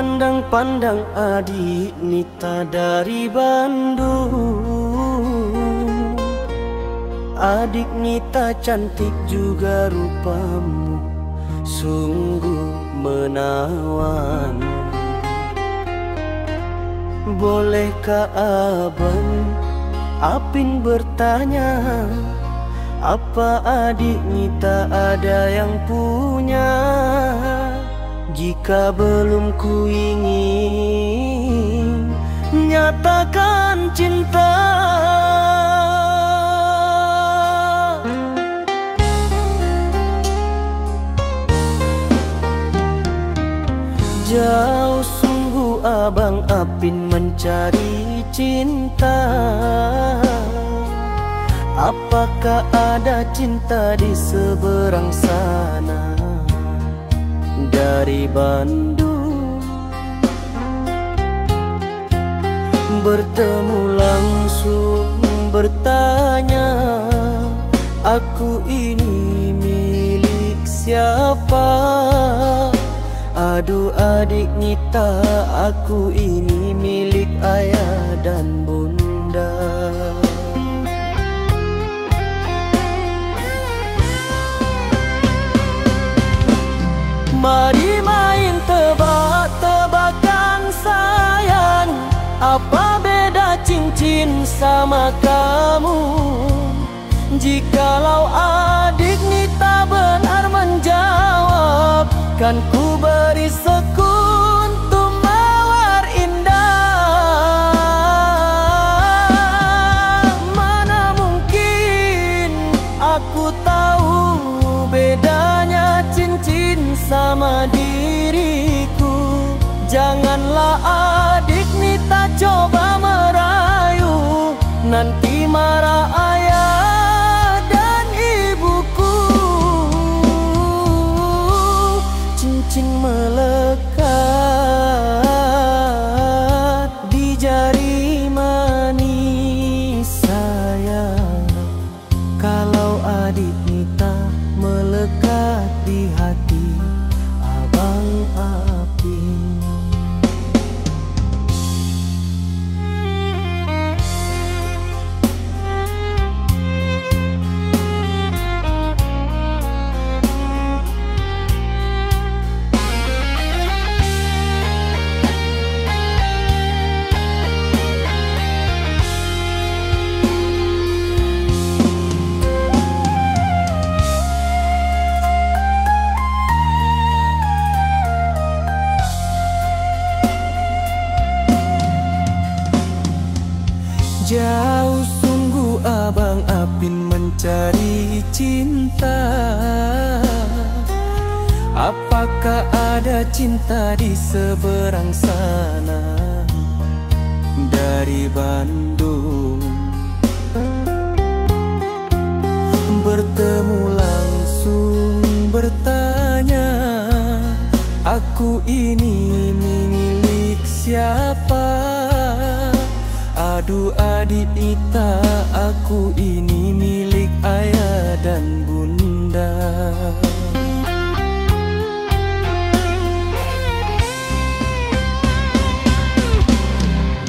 Pandang-pandang adik Nita dari Bandung. Adik Nita cantik juga rupamu, sungguh menawan. Bolehkah abang Apin bertanya, apa adik Nita ada yang punya? Jika belum ku ingin nyatakan cinta. Jauh sungguh abang Apin mencari cinta. Apakah ada cinta di seberang sana? Dari Bandung bertemu langsung bertanya, aku ini milik siapa? Aduh adik Nita, aku ini milik ayah dan bunda. Mari main tebak-tebakan sayang, apa beda cincin sama kamu? Jikalau adik Nita benar menjawab, kan ku beri sekuntum mawar indah. Mana mungkin aku tahu bedanya cincin sama diriku. Janganlah adik Nita coba merayu, nanti marah ayah dan ibuku. Cincin melekat di jari manis saya, kalau adik Nita melekat di hati abang Apin. Jauh sungguh abang Apin mencari cinta. Apakah ada cinta di seberang sana? Dari Bandung bertemu langsung bertanya, aku ini milik siapa? Aduh adik Nita, aku ini milik ayah dan bunda.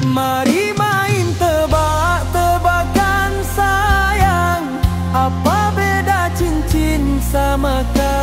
Mari main tebak-tebakan sayang, apa beda cincin sama kamu?